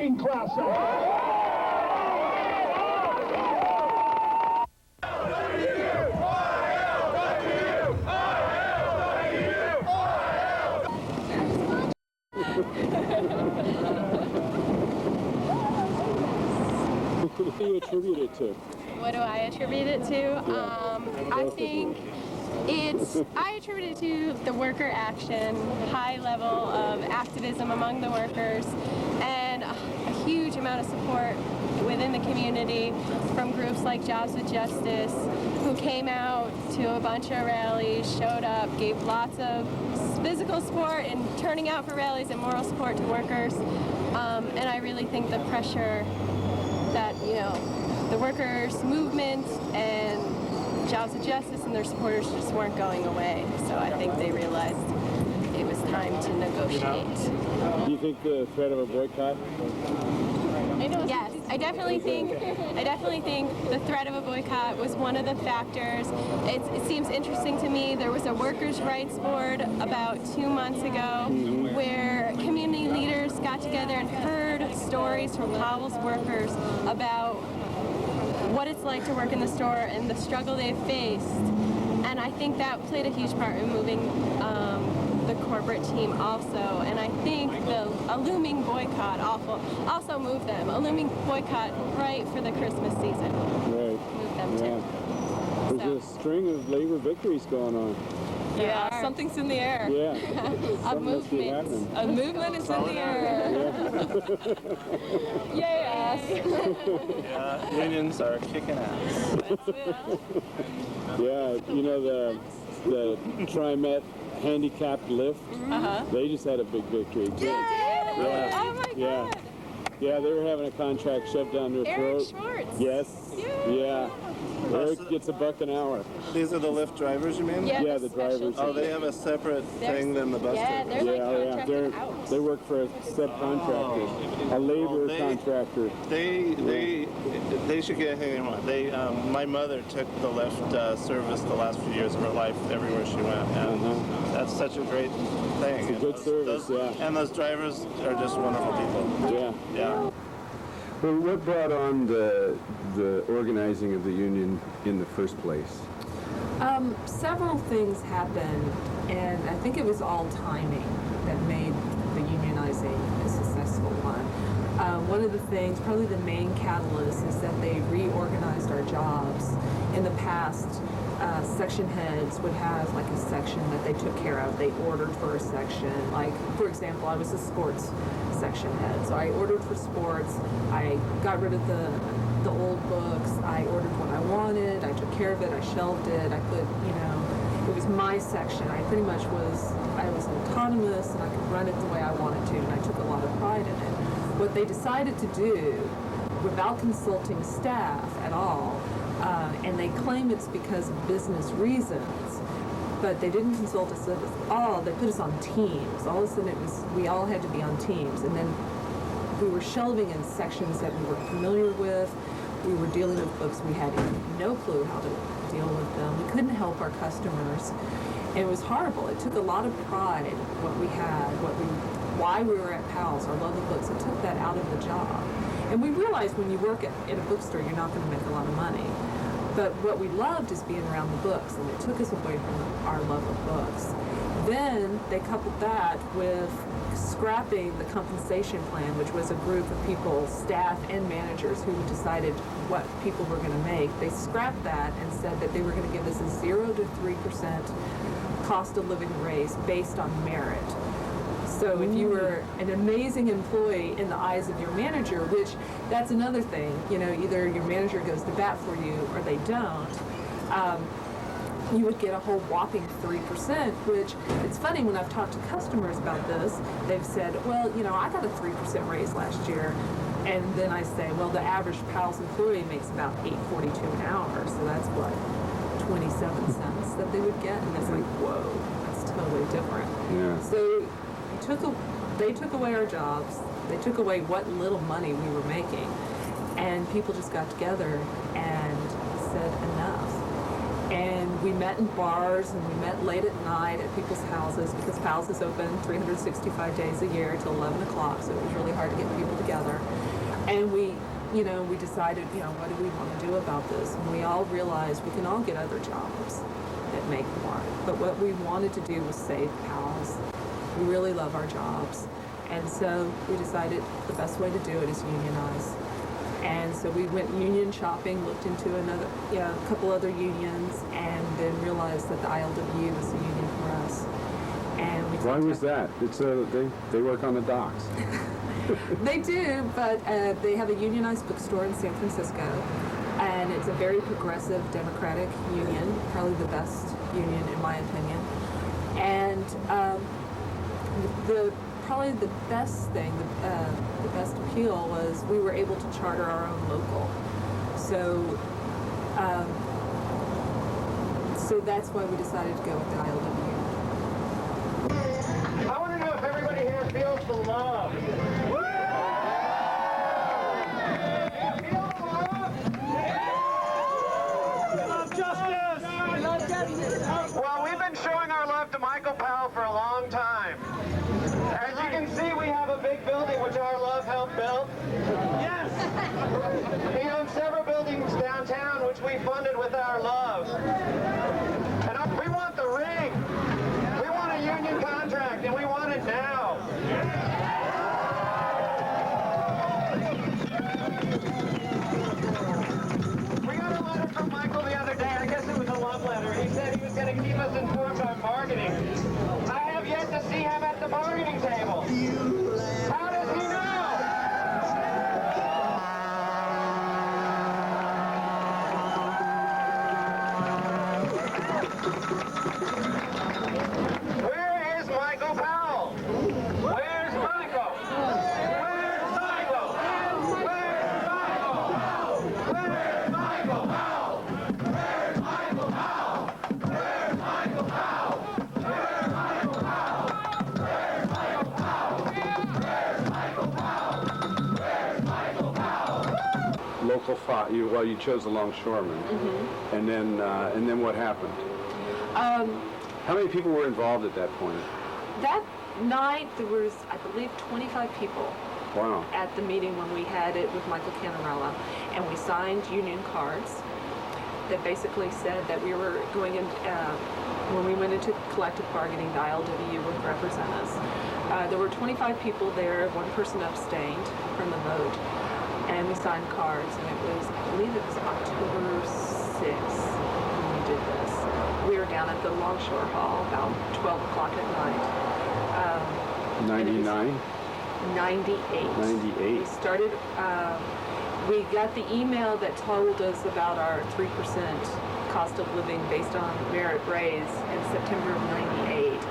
working class out Who do you attribute it to? What do I attribute it to? I think I attribute it to the worker action, high level of activism among the workers, and a huge amount of support within the community from groups like Jobs with Justice, who came out to a bunch of rallies, showed up, gave lots of physical support and turning out for rallies and moral support to workers. And I really think the pressure that, the workers' movement and Jobs with Justice and their supporters just weren't going away. So I think they realized it was time to negotiate. Do you think the threat of a boycott? Yes, I definitely think the threat of a boycott was one of the factors. It seems interesting to me. There was a workers' rights board about 2 months ago where community leaders got together and heard stories from Powells workers about what it's like to work in the store and the struggle they've faced. And I think that played a huge part in moving the corporate team also. And I think a looming boycott also moved them. A looming boycott right for the Christmas season. Right. Moved them too. There's a string of labor victories going on. Yeah, something's in the air. Yeah. A movement. A movement is in the air. Yes. Yeah, unions are kicking ass. Yeah, the TriMet handicapped lift, they just had a big victory too. Yeah. Oh my God. Yeah, they were having a contract shoved down their throat. Schwartz. Yes. Yeah. Eric gets $1 an hour. These are the Lyft drivers, you mean? Yeah, the drivers. Oh, they have a separate thing than the bus drivers. They're like contracted out. They work for a subcontractor, a labor contractor. They should get anything they want. My mother took the Lyft service the last few years of her life everywhere she went, and that's such a great thing. It's a good service, yeah. And those drivers are just wonderful people. Yeah. Well, what brought on the organizing of the union in the first place? Several things happened, and I think it was all timing that made the unionizing a successful one. One of the things, probably the main catalyst, is that they reorganized our jobs. In the past, section heads would have like a section that they took care of. They ordered for a section. Like, for example, I was a sports section head, so I ordered for sports. I got rid of the old books. I ordered what I wanted. I took care of it. I shelved it. I put, it was my section. I was autonomous, and I could run it the way I wanted to, and I took a lot of pride in it. What they decided to do, without consulting staff at all, and they claim it's because of business reasons, but they didn't consult us at all. They put us on teams. All of a sudden we all had to be on teams, and then we were shelving in sections that we were familiar with. We were dealing with books we had no clue how to deal with them. We couldn't help our customers. And it was horrible. It took a lot of pride, what we had, why we were at Powell's, our love of books. It took that out of the job. And we realized when you work at a bookstore, you're not going to make a lot of money. But what we loved is being around the books, and it took us away from our love of books. Then they coupled that with scrapping the compensation plan, which was a group of people, staff and managers, who decided what people were going to make. They scrapped that and said that they were going to give us a 0 to 3% cost of living raise based on merit. So if you were an amazing employee in the eyes of your manager, which that's another thing, either your manager goes to bat for you or they don't, you would get a whole whopping 3%, which it's funny when I've talked to customers about this, they've said, well, I got a 3% raise last year. And then I say, well, the average Powell's employee makes about $8.42 an hour. So that's what, 27 cents that they would get. And it's like, whoa, that's totally different. Yeah. So they took away our jobs. They took away what little money we were making. And people just got together and said enough. And we met in bars, and we met late at night at people's houses, because Powell's is open 365 days a year till 11 o'clock, so it was really hard to get people together. And we decided, what do we want to do about this? And we all realized we can all get other jobs that make more. But what we wanted to do was save Powells. We really love our jobs. And so we decided the best way to do it is unionize. And so we went union shopping, looked into a couple other unions, and then realized that the ILWU was a union for us. And we Why was that? It's they work on the docks. They do, but they have a unionized bookstore in San Francisco, and it's a very progressive, democratic union, probably the best union in my opinion. And probably the best thing, the best appeal was we were able to charter our own local. So that's why we decided to go with the ILWU. I want to know if everybody here feels the love. Well, we've been showing our love to Michael Powell for a long time. As you can see, we have a big building which our love helped build. Yes! He owns several buildings downtown which we funded with our love. And we want the ring. We want a union contract, and we want it now. We got a letter from Michael the other day. I guess it was a love letter. He said he was going to keep us informed on bargaining. I have yet to see him at the bargaining table. How does he know? Where is Michael Powell? Where's Michael? Where's Michael? Where's Michael? Where's Michael Powell? Where's Michael Powell? Where's Michael Powell? Where's Michael Powell? Where's Michael Powell? Where's Michael Powell? Where's Michael Powell? Local fought you. Well, you chose the longshoremen, and then what happened? How many people were involved at that point? That night there was, I believe, 25 people Wow. at the meeting when we had it with Michael Canarella, and we signed union cards that basically said that we were going in, when we went into collective bargaining, the ILWU would represent us. There were 25 people there, one person abstained from the vote, and we signed cards, and it was, I believe it was October 6th when we did this. We were down at the Longshore Hall about 12 o'clock at night. And it was 99? 98. 98. We started, we got the email that told us about our 3% cost of living based on merit raise in September of 98.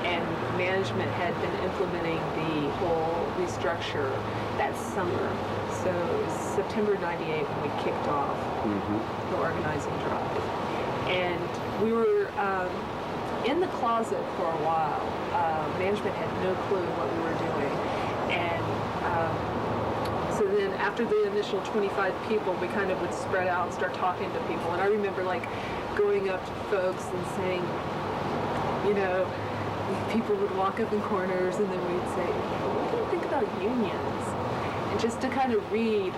And management had been implementing the whole restructure that summer. So it was September 98 when we kicked off the organizing drive. And we were in the closet for a while. Management had no clue what we were doing. And so then after the initial 25 people, we kind of would spread out and start talking to people. And I remember like going up to folks and saying, people would walk up in corners and then we'd say, what do you think about unions? And just to kind of read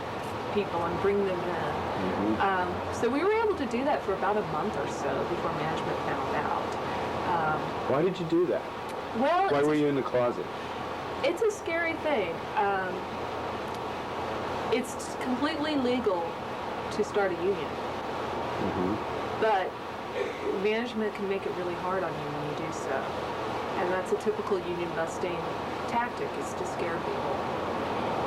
people and bring them in. So we were able to do that for about a month or so before management found out. Why did you do that? Well, Why were you in the closet? it's a scary thing. It's completely legal to start a union, but management can make it really hard on you when you do so. And that's a typical union busting tactic, is to scare people.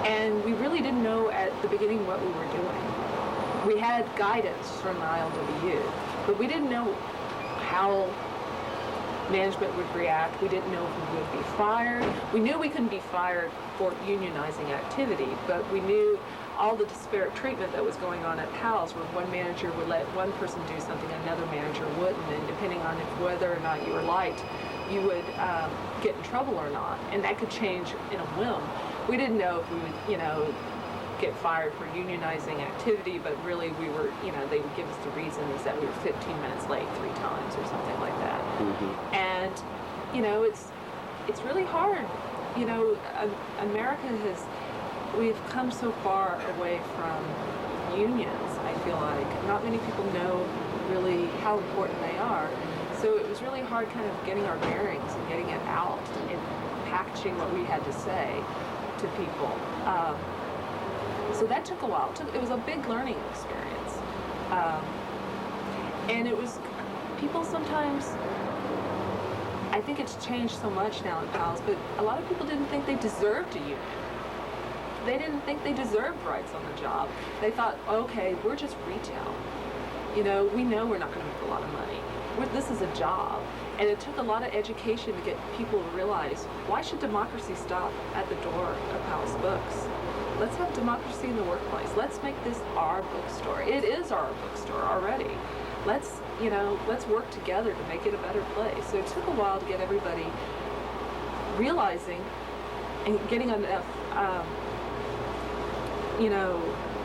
And we really didn't know at the beginning what we were doing. We had guidance from the ILWU, but we didn't know how management would react. We didn't know if we would be fired. We knew we couldn't be fired for unionizing activity, but we knew all the disparate treatment that was going on at Powell's, where one manager would let one person do something, another manager wouldn't, and depending on whether or not you were liked, you would get in trouble or not, and that could change in a whim. We didn't know if we would, get fired for unionizing activity, but really we were, they would give us the reasons that we were 15 minutes late 3 times or something like that. And, it's really hard. America has we've come so far away from unions, I feel like. Not many people know really how important they are. So it was really hard kind of getting our bearings and getting it out and packaging what we had to say to people. So that took a while. It was a big learning experience. And it was, people sometimes, I think it's changed so much now in Powells, but a lot of people didn't think they deserved a union. They didn't think they deserved rights on the job. They thought, okay, we're just retail. You know we're not going to make a lot of money. This is a job. And it took a lot of education to get people to realize, why should democracy stop at the door of Powells Books? Let's have democracy in the workplace. Let's make this our bookstore. It is our bookstore already. Let's work together to make it a better place. So it took a while to get everybody realizing and getting enough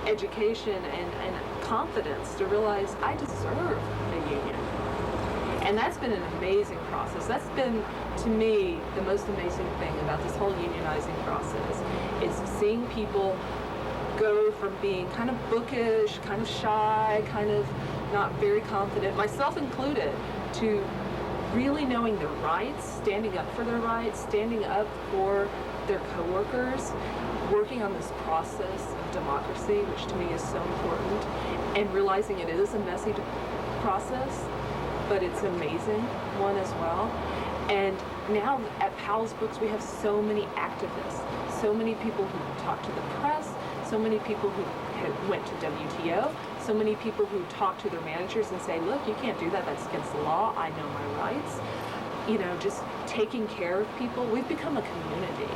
education and confidence to realize I deserve a union. And that's been an amazing process. That's been, to me, the most amazing thing about this whole unionizing process is seeing people go from being kind of bookish, kind of shy, kind of not very confident, myself included, to really knowing their rights, standing up for their rights, standing up for their coworkers, working on this process of democracy, which to me is so important, and realizing it is a messy process, but it's an amazing one as well. And now at Powells Books, we have so many activists, so many people who talk to the press, so many people who went to WTO, so many people who talk to their managers and say, look, you can't do that, that's against the law, I know my rights. Just taking care of people. We've become a community,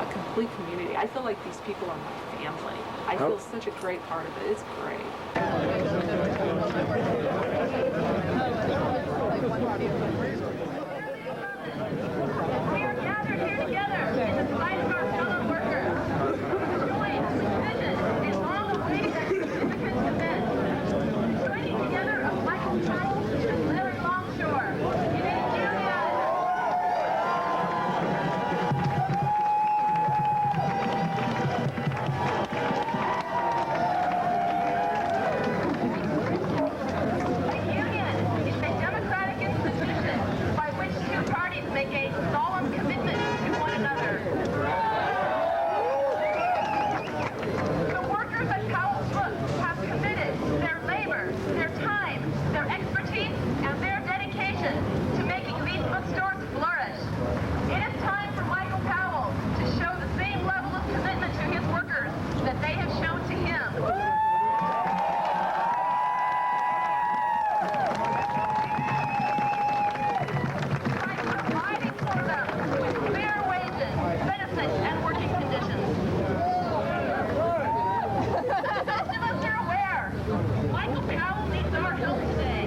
a complete community. I feel like these people are my family. I feel such a great part of it. It's great. We are gathered here together in the sight of our fellow workers. Join vision in long-awaited significant event. Joining together of Michael Powells and Larry Longshore. Today's union. A union is a democratic institution by which two parties make a solemn commitment to one another. The workers at Powells Books have committed their labor, their time, their expertise, and their dedication to making these bookstores flourish. It is time for Michael Powell to show the same level of commitment to his workers that they have shown to him. By providing for them with fair wages, benefits, and working conditions. Most of us are aware, Michael Powell needs our help today.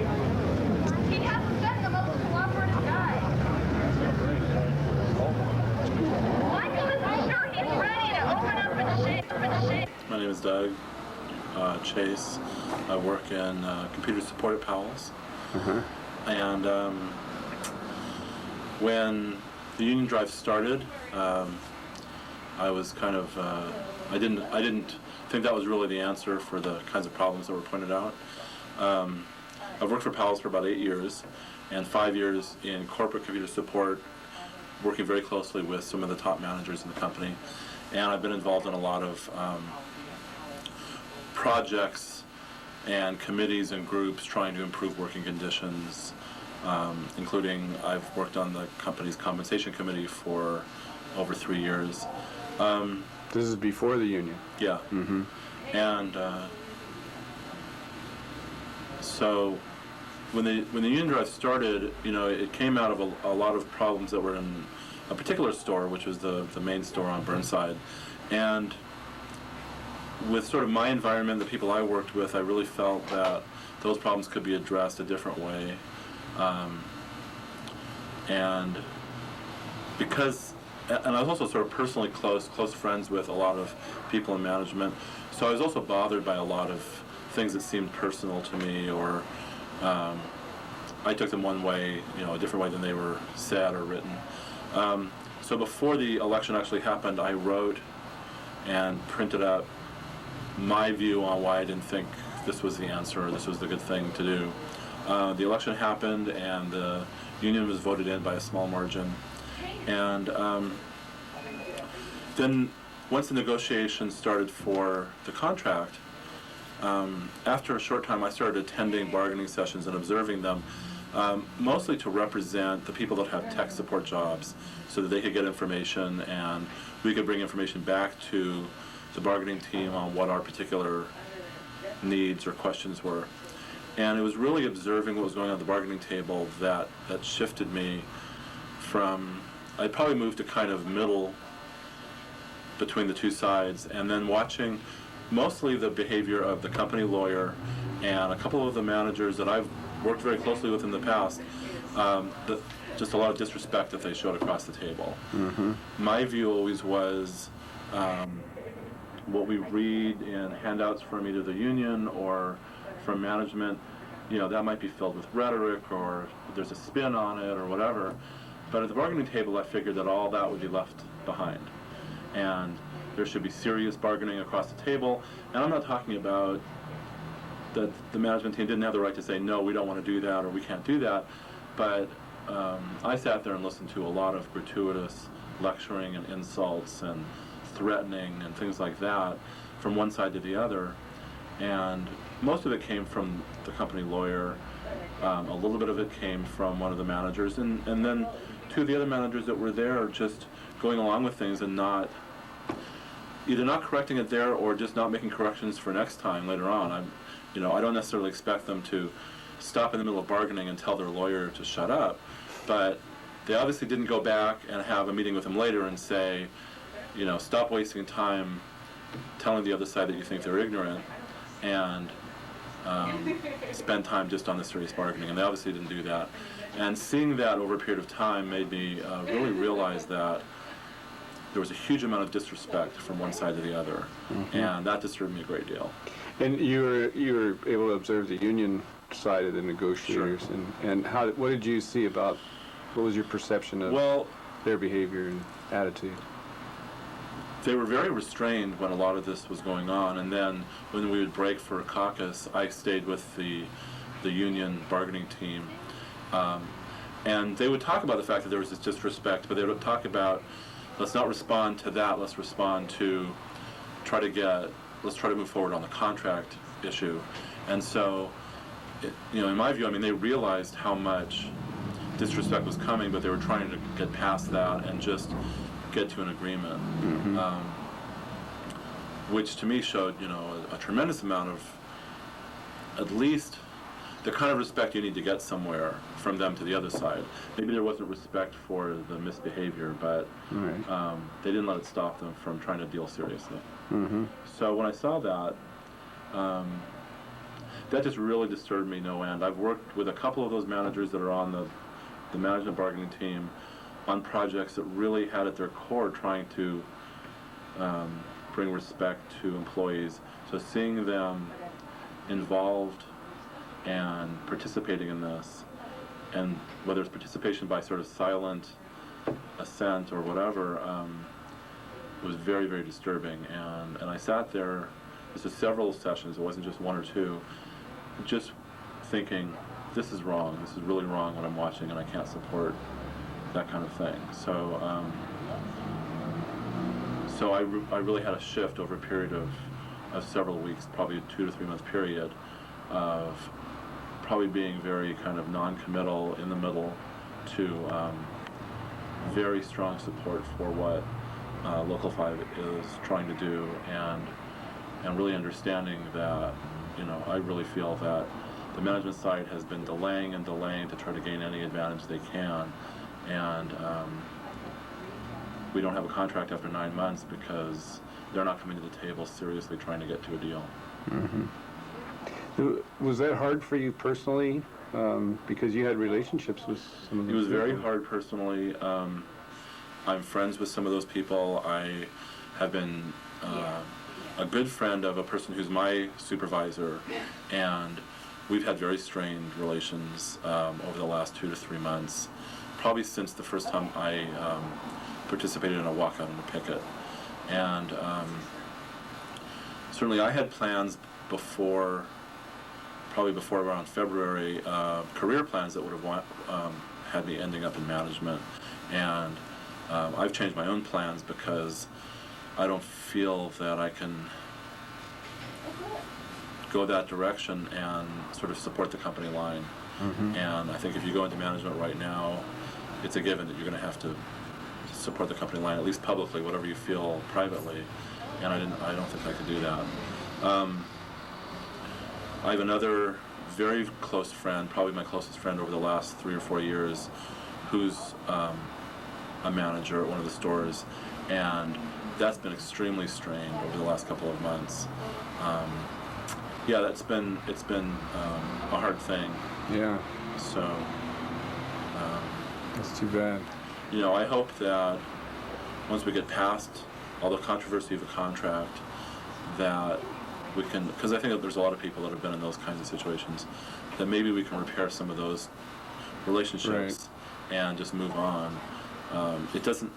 He hasn't been the most cooperative guy. Michael isn't sure he's ready to open up and shake. My name is Doug Chase. I work in computer support at Powells. And when the union drive started, I was kind of I didn't think that was really the answer for the kinds of problems that were pointed out. I've worked for Powells for about 8 years, and 5 years in corporate computer support, working very closely with some of the top managers in the company. And I've been involved in a lot of projects and committees and groups trying to improve working conditions, including I've worked on the company's compensation committee for over 3 years. This is before the union. Yeah. And so when the union drive started, it came out of a lot of problems that were in a particular store, which was the main store on Burnside. And with sort of my environment, the people I worked with, I really felt that those problems could be addressed a different way. And I was also sort of personally close friends with a lot of people in management, so I was also bothered by a lot of things that seemed personal to me, or I took them one way, a different way than they were said or written. So before the election actually happened, I wrote and printed up my view on why I didn't think this was the answer or this was the good thing to do. The election happened and the union was voted in by a small margin. And then once the negotiations started for the contract, after a short time I started attending bargaining sessions and observing them, mostly to represent the people that have tech support jobs so that they could get information and we could bring information back to the bargaining team on what our particular needs or questions were. And it was really observing what was going on at the bargaining table that shifted me from, I probably moved to kind of middle between the two sides, and then watching mostly the behavior of the company lawyer and a couple of the managers that I've worked very closely with in the past, just a lot of disrespect that they showed across the table. Mm-hmm. My view always was what we read in handouts from either the union or from management, that might be filled with rhetoric or there's a spin on it or whatever. But at the bargaining table, I figured that all that would be left behind. And there should be serious bargaining across the table. And I'm not talking about that the management team didn't have the right to say, no, we don't want to do that or we can't do that. But I sat there and listened to a lot of gratuitous lecturing and insults and threatening and things like that from one side to the other. And most of it came from the company lawyer. A little bit of it came from one of the managers. And then two of the other managers that were there just going along with things and either not correcting it there or just not making corrections for next time later on. I don't necessarily expect them to stop in the middle of bargaining and tell their lawyer to shut up, but they obviously didn't go back and have a meeting with him later and say, stop wasting time telling the other side that you think they're ignorant and spend time just on the serious bargaining. And they obviously didn't do that. And seeing that over a period of time made me really realize that there was a huge amount of disrespect from one side to the other, mm-hmm. and that disturbed me a great deal. And you were able to observe the union side of the negotiators, sure. and what did you see about, what was your perception of their behavior and attitude? They were very restrained when a lot of this was going on, and then when we would break for a caucus, I stayed with the union bargaining team, and they would talk about the fact that there was this disrespect, but they would talk about, let's not respond to that, let's respond to let's try to move forward on the contract issue. And so, in my view, they realized how much disrespect was coming, but they were trying to get past that and just get to an agreement, mm-hmm. Which to me showed, a tremendous amount of, at least, the kind of respect you need to get somewhere from them to the other side. Maybe there wasn't respect for the misbehavior, but right. They didn't let it stop them from trying to deal seriously. Mm-hmm. So when I saw that, that just really disturbed me no end. I've worked with a couple of those managers that are on the management bargaining team on projects that really had at their core trying to bring respect to employees. So seeing them involved and participating in this, and whether it's participation by sort of silent assent or whatever, was very, very disturbing. And I sat there, this was several sessions, it wasn't just one or two, just thinking, this is wrong, this is really wrong what I'm watching, and I can't support that kind of thing. So I really had a shift over a period of several weeks, probably a 2 to 3 month period, of probably being very kind of non-committal in the middle to very strong support for what Local 5 is trying to do, and really understanding that, I really feel that the management side has been delaying to try to gain any advantage they can, and we don't have a contract after 9 months because they're not coming to the table seriously trying to get to a deal. Mm-hmm. Was that hard for you personally? Because you had relationships with some of those people. It was very hard personally. I'm friends with some of those people. I have been a good friend of a person who's my supervisor, and we've had very strained relations over the last 2 to 3 months, probably since the first time I participated in a walkout and a picket. And certainly I had plans probably before around February, career plans that would have had me ending up in management. And I've changed my own plans because I don't feel that I can go that direction and sort of support the company line. And I think if you go into management right now, it's a given that you're going to have to support the company line, at least publicly, whatever you feel privately. And I don't think I could do that. I have another very close friend, probably my closest friend over the last 3 or 4 years, who's a manager at one of the stores, and that's been extremely strained over the last couple of months. Yeah, it's been a hard thing. Yeah. So. That's too bad. You know, I hope that once we get past all the controversy of the contract, that we can, because I think that there's a lot of people that have been in those kinds of situations, that maybe we can repair some of those relationships and just move on. It doesn't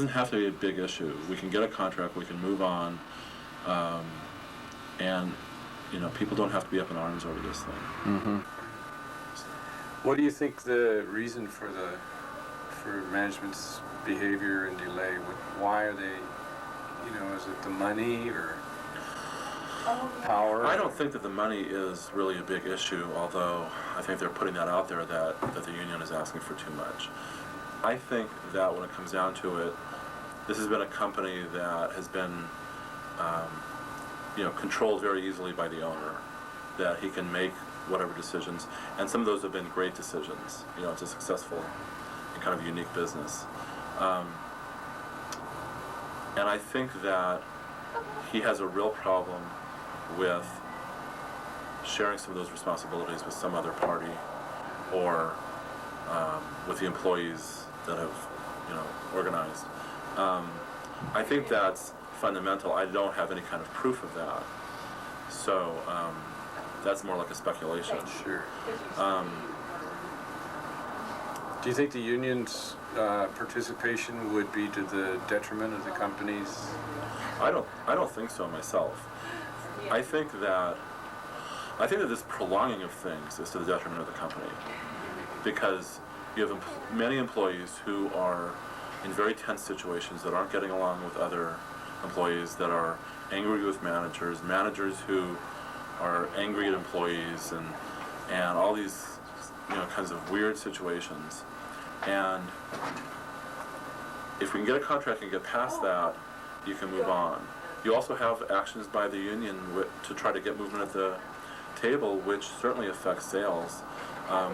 have to be a big issue. We can get a contract, we can move on, and you know, people don't have to be up in arms over this thing. What do you think the reason for management's behavior and delay? Why are they? You know, is it the money or power? I don't think that the money is really a big issue, although I think they're putting that out there that the union is asking for too much. I think that when it comes down to it, this has been a company that has been controlled very easily by the owner, that he can make whatever decisions, and some of those have been great decisions. You know, it's a successful and kind of unique business. And I think that he has a real problem with sharing some of those responsibilities with some other party, or with the employees that have, organized. I think that's fundamental. I don't have any kind of proof of that, so that's more like a speculation. Sure. Do you think the union's participation would be to the detriment of the companies? I don't think so myself. I think that this prolonging of things is to the detriment of the company, because you have many employees who are in very tense situations, that aren't getting along with other employees, that are angry with managers who are angry at employees, and all these kinds of weird situations. And if we can get a contract and get past that, you can move on. You also have actions by the union to try to get movement at the table, which certainly affects sales.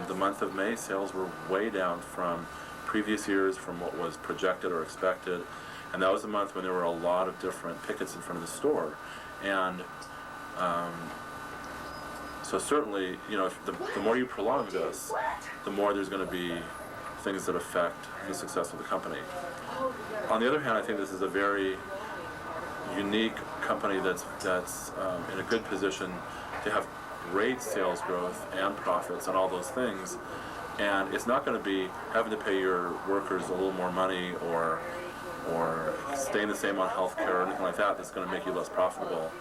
The month of May, sales were way down from previous years, from what was projected or expected, and that was a month when there were a lot of different pickets in front of the store. And so certainly, if the more you prolong this, the more there's going to be things that affect the success of the company. On the other hand, I think this is a very unique company that's in a good position to have great sales growth and profits and all those things, and it's not going to be having to pay your workers a little more money or staying the same on health care or anything like that that's going to make you less profitable.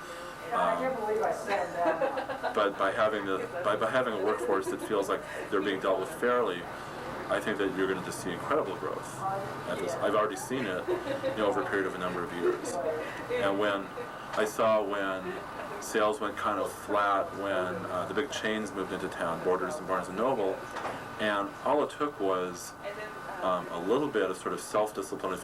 But by having a workforce that feels like they're being dealt with fairly, I think that you're going to just see incredible growth. I've already seen it, over a period of a number of years. And when sales went kind of flat, when the big chains moved into town, Borders and Barnes & Noble, and all it took was a little bit of sort of self-discipline.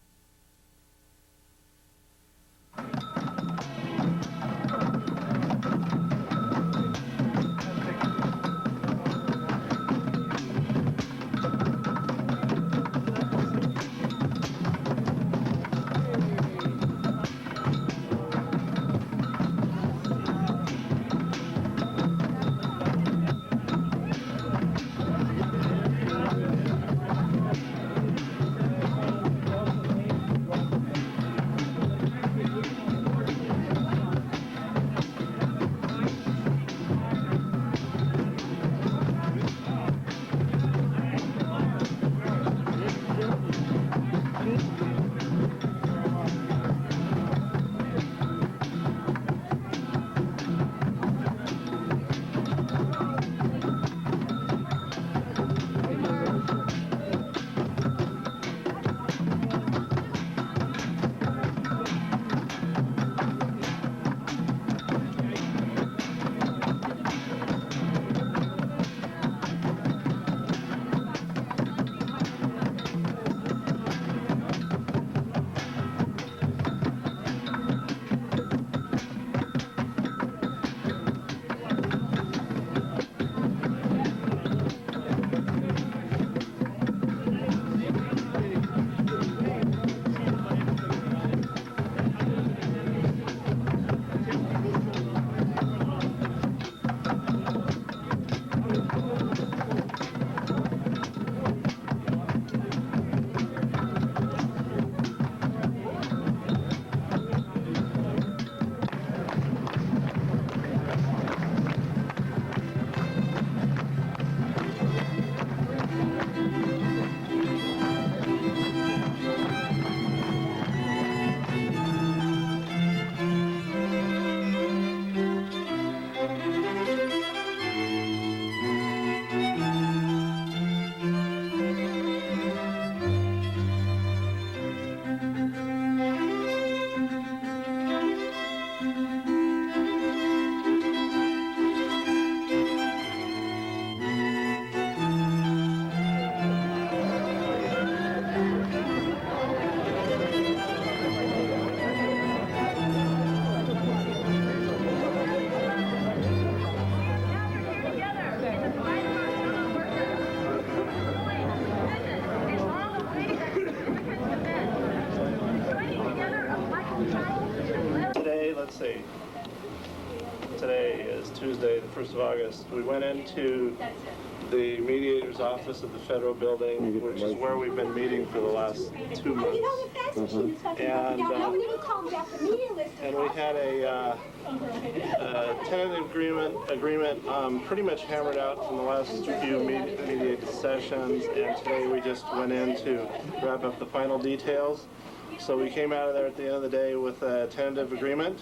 today is Tuesday, the 1st of August. We went into the mediator's office at the federal building, which is where we've been meeting for the last 2 months. And we had a tentative agreement pretty much hammered out from the last few mediated sessions, and today we just went in to wrap up the final details. So we came out of there at the end of the day with a tentative agreement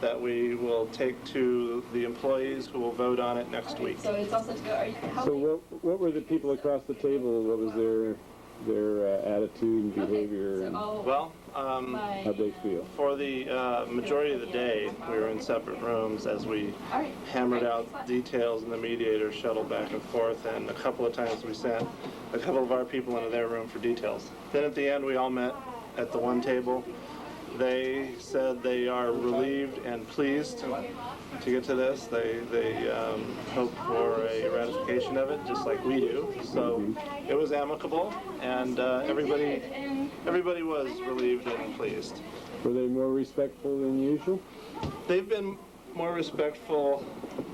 that we will take to the employees who will vote on it next week. So it's also to go, So what were the people across the table? What was their attitude and behavior? And Well, how'd they feel? for the majority of the day, we were in separate rooms as we hammered out details, and the mediator shuttled back and forth, and a couple of times we sent a couple of our people into their room for details. Then at the end, we all met at the one table. They said they are relieved and pleased to get to this. They hope for a ratification of it, just like we do. So it was amicable, and everybody was relieved and pleased. Were they more respectful than usual? They've been more respectful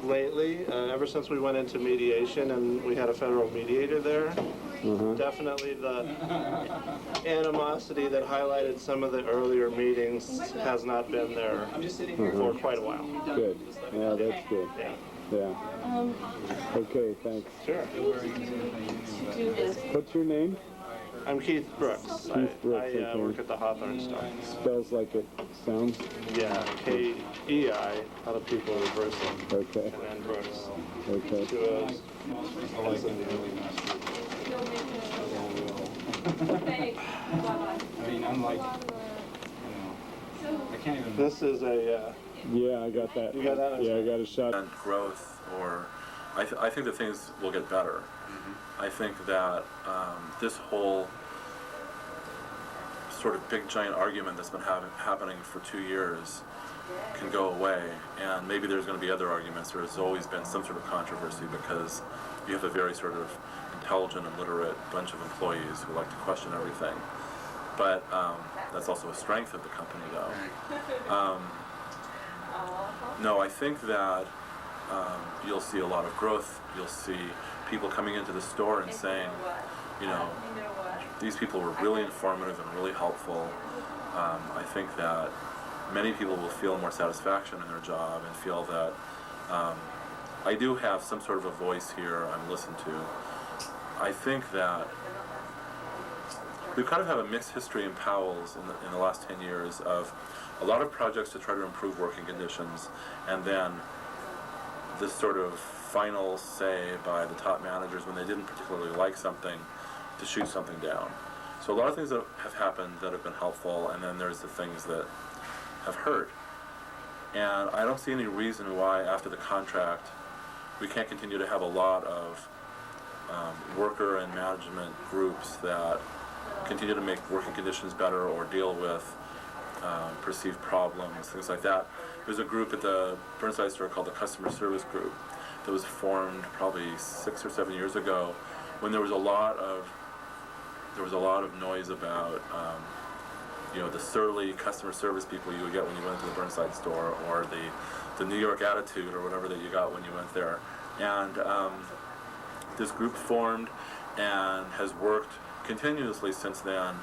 lately, ever since we went into mediation and we had a federal mediator there. Definitely the animosity that highlighted some of the earlier meetings has not been there for quite a while. Good. Yeah, that's good. Yeah. Okay, thanks. Sure. What's your name? I'm Keith Brooks. I okay. work at the Hawthorne Store. Spells like it sounds. Yeah, K-E-I. A lot of people reverse it. Okay. And then Brooks. Okay. Two O's. I mean, unlike, I can't even. This is a. Yeah, I got that. You got that? Yeah, I got a shot. And growth, or I think that things will get better. I think that this whole sort of big giant argument that's been happening for 2 years can go away, and maybe there's going to be other arguments. There's always been some sort of controversy because you have a very sort of intelligent and literate bunch of employees who like to question everything. But that's also a strength of the company, though. No, I think that you'll see a lot of growth. You'll see people coming into the store and saying, you know, these people were really informative and really helpful. I think that many people will feel more satisfaction in their job and feel that I do have some sort of a voice here I'm listened to. I think that we kind of have a mixed history in Powells in the last 10 years of a lot of projects to try to improve working conditions, and then this sort of final say by the top managers when they didn't particularly like something to shoot something down. So a lot of things that have happened that have been helpful, and then there's the things that have hurt. And I don't see any reason why after the contract we can't continue to have a lot of worker and management groups that continue to make working conditions better or deal with perceived problems, things like that. There's a group at the Burnside store called the Customer Service Group that was formed probably 6 or 7 years ago when there was a lot of noise about you know, the surly customer service people you would get when you went to the Burnside store, or the New York attitude or whatever that you got when you went there. And this group formed and has worked continuously since then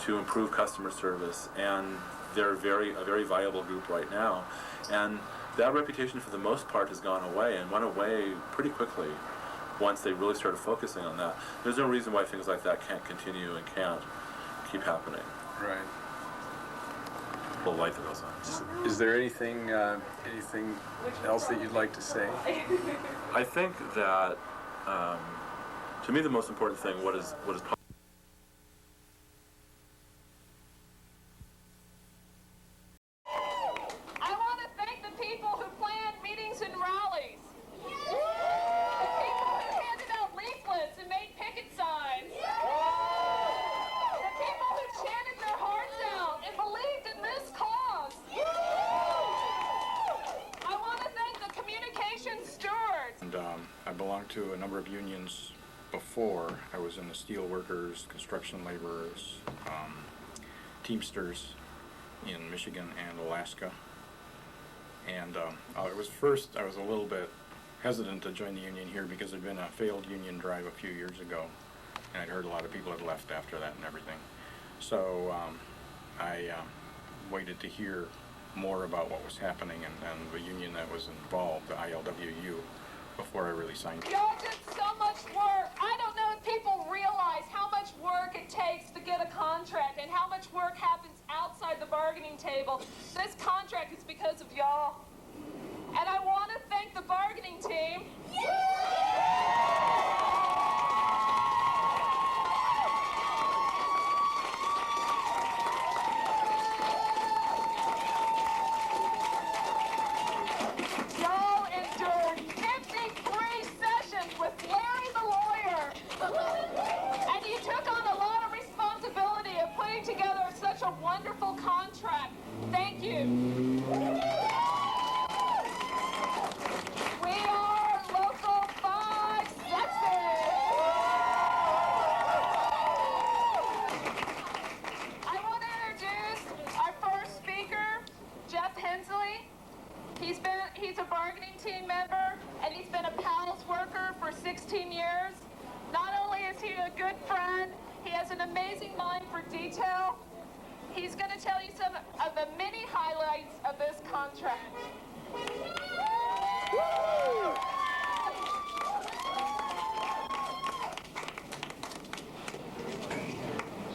to improve customer service, and they're a very viable group right now. And that reputation for the most part has gone away, and went away pretty quickly once they really started focusing on that. There's no reason why things like that can't continue and can't keep happening. Right. The light that goes on. Is there anything else that you'd like to say? I think that to me the most important thing, what is I want to thank the people who planned meetings and rallies. The people who handed out leaflets and made picket signs. The people who chanted their hearts out and believed in this cause. I want to thank the communications stewards. And I belonged to a number of unions before. I was in the steel workers, construction laborers, Teamsters in Michigan and Alaska. And it was first, I was a little bit hesitant to join the union here because there'd been a failed union drive a few years ago, and I'd heard a lot of people had left after that and everything. So I waited to hear more about what was happening and the union that was involved, the ILWU, before I really signed. Y'all did so much work. I don't know if people realize how much work it takes to get a contract and how much work happens outside the bargaining table. This contract is because of y'all. And I want to thank the bargaining team. Y'all endured 53 sessions with Larry the lawyer. And you took on a lot of responsibility of putting together such a wonderful contract. Thank you. We are Local 5 Sexy. I want to introduce our first speaker, Jeff Hensley. He's a bargaining team member, and he's been a Powells worker for 16 years. Not only is he a good friend, he has an amazing mind for detail. He's going to tell you some of the many highlights of this contract.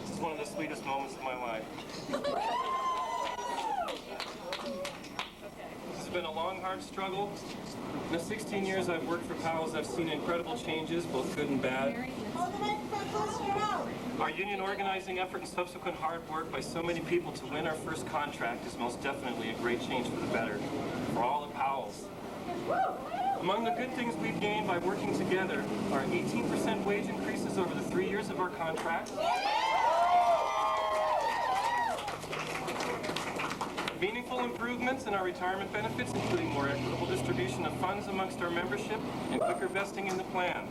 This is one of the sweetest moments of my life. This has been a long, hard struggle. In the 16 years I've worked for Powells, I've seen incredible changes, both good and bad. Our union organizing effort and subsequent hard work by so many people to win our first contract is most definitely a great change for the better for all at Powells. Among the good things we've gained by working together are 18% wage increases over the 3 years of our contract, meaningful improvements in our retirement benefits, including more equitable distribution of funds amongst our membership and quicker vesting in the plan.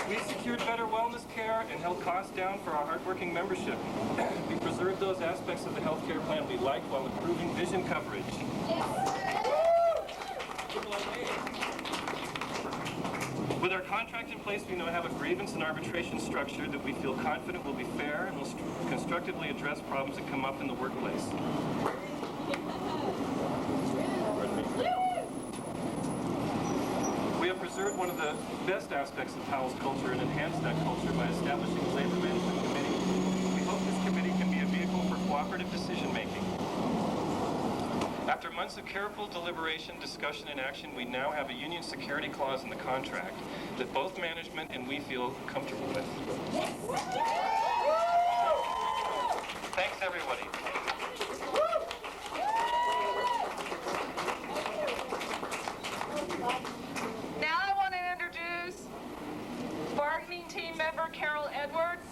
We secured better wellness care and held costs down for our hardworking membership. We preserved those aspects of the health care plan we like while improving vision coverage. With our contract in place, we now have a grievance and arbitration structure that we feel confident will be fair and will constructively address problems that come up in the workplace. We have preserved one of the best aspects of Powell's culture and enhanced that culture by establishing a labor management committee. We hope this committee can be a vehicle for cooperative decision-making. After months of careful deliberation, discussion, and action, we now have a union security clause in the contract that both management and we feel comfortable with. Thanks, everybody. Now I want to introduce bargaining team member Carol Edwards.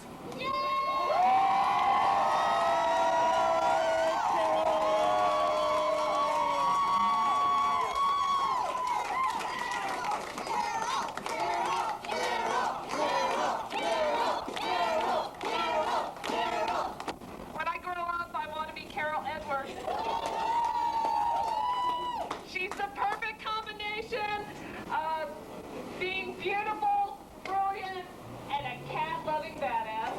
When I grow up, I want to be Carol Edwards. She's the perfect combination of being beautiful, brilliant, and a cat-loving badass.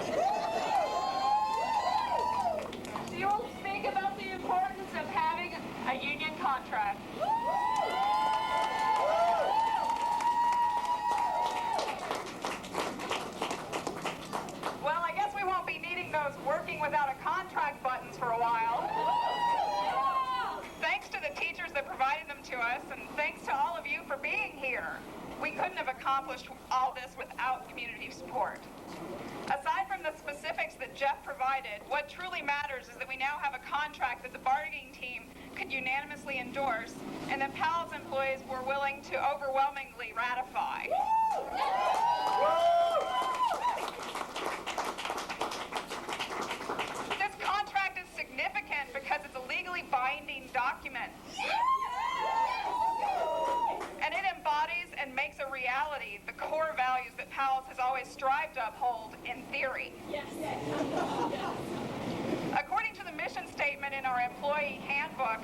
She will speak about the importance of having a union contract. Well, I guess we won't be needing those working without a contract buttons for a while. Thanks to the teachers that provided them to us, and thanks to all of you for being here. We couldn't have accomplished all this without community support. Aside from the specifics that Jeff provided, what truly matters is that we now have a contract that the bargaining team could unanimously endorse, and that Powell's employees were willing to overwhelmingly ratify. This contract is significant because it's a legally binding document. And it embodies and makes a reality the core values that Powell's has always strived to uphold in theory. According to the mission statement in our employee handbook,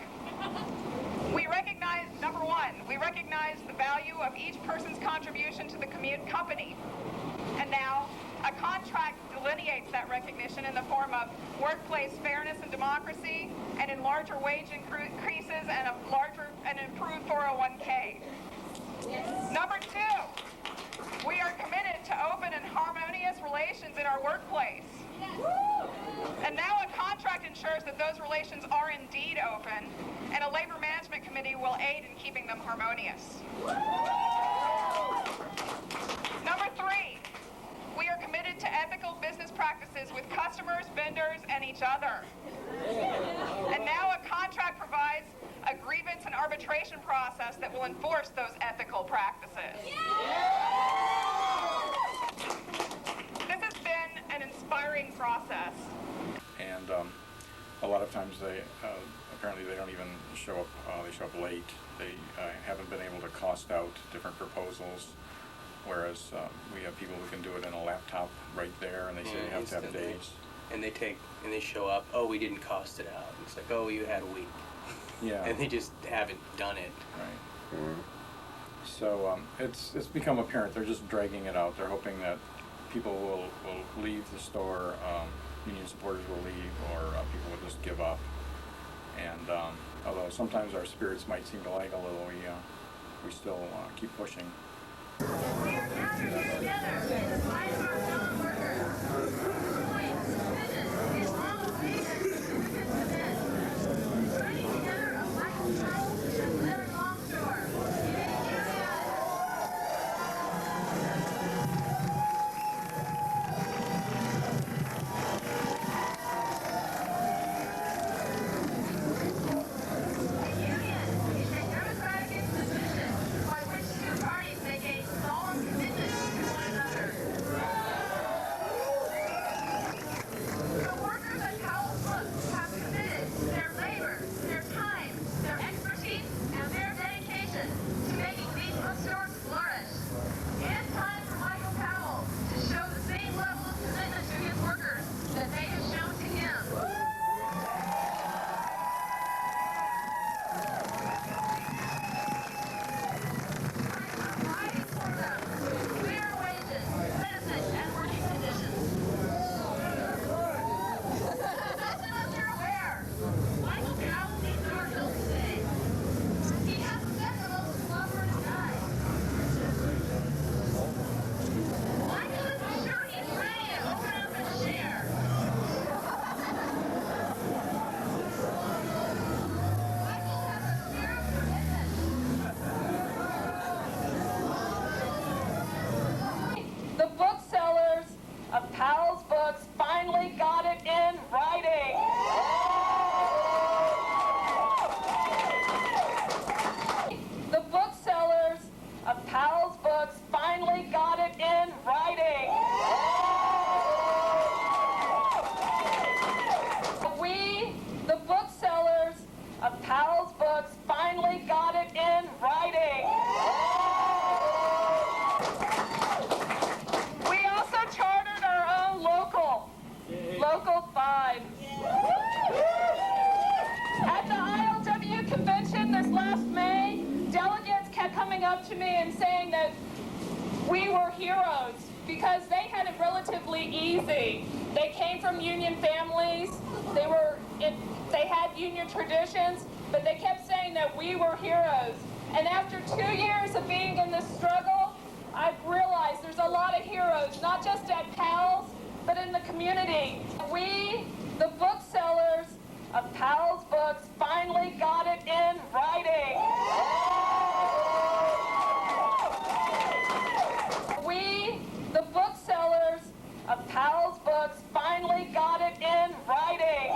we recognize, number one, we recognize the value of each person's contribution to the company. And now, a contract delineates that recognition in the form of workplace fairness and democracy, and in larger wage increases and a larger and improved 401k. Number two, we are committed to open and harmonious relations in our workplace. And now a contract ensures that those relations are indeed open, and a labor management committee will aid in keeping them harmonious. Number three, we are committed to ethical business practices with customers, vendors, and each other. And now a contract provides a grievance and arbitration process that will enforce those ethical practices. This has been an inspiring process. And a lot of times they apparently they don't even show up. They show up late. They haven't been able to cost out different proposals. Whereas we have people who can do it in a laptop right there, and they say you have to have days. And they show up. Oh, we didn't cost it out. It's like, oh, you had a week. Yeah. And they just haven't done it. Right. Mm-hmm. So it's become apparent they're just dragging it out. They're hoping that people will leave the store, union supporters will leave, or people will just give up. And although sometimes our spirits might seem to lag a little, we still keep pushing. We are gathered here together in the fight of our fellow workers. Points, visions, and long visions to this. Bringing together a Michael Powells and Larry Longshore. Local 5. At the ILWU convention this last May, delegates kept coming up to me and saying that we were heroes because they had it relatively easy. They came from union families, they had union traditions, but they kept saying that we were heroes. And after 2 years of being in this struggle, I've realized there's a lot of heroes, not just at Powell's, but in the community. We, the booksellers of Powell's Books, finally got it in writing. We, the booksellers of Powell's Books, finally got it in writing.